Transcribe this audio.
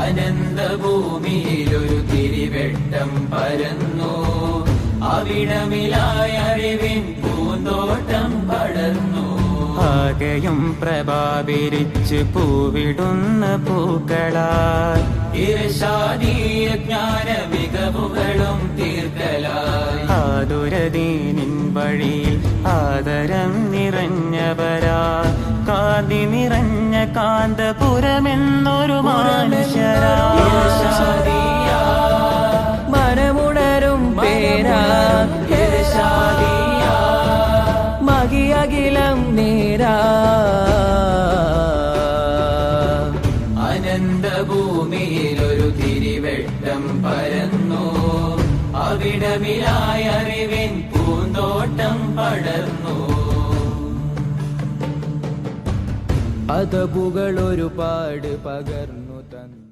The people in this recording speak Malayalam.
അനന്തഭൂമിയിലൊരു തിരിവെട്ടം പരന്നു, അവിടമിലായ അറിവിൻ പൂന്തോട്ടം പടർന്നു. ആകെയും പ്രഭാവിരിച്ച് പൂവിടുന്ന പൂക്കളായി ഇർശാദീയ ജ്ഞാന മികവുകളും തീർക്കലായി. ആതുരദീനിൻ വഴിയിൽ ആദരം നിറഞ്ഞവരാ, കാന്തി നിറഞ്ഞ കാന്തപുരമെന്നൊരു മനുഷ്യരാ. ഇർശാദിയ മനമുണരും പേരാ ഇർശാദിയ മകിയകിലം നേരാ. അനന്തഭൂമിയിലൊരു തിരിവെട്ടം പരന്നു, അവിടമിലായ അറിവിൻ പൂന്തോട്ടം പടർന്നു. അതപുകൾ ഒരുപാട് പകർന്നു തന്നു.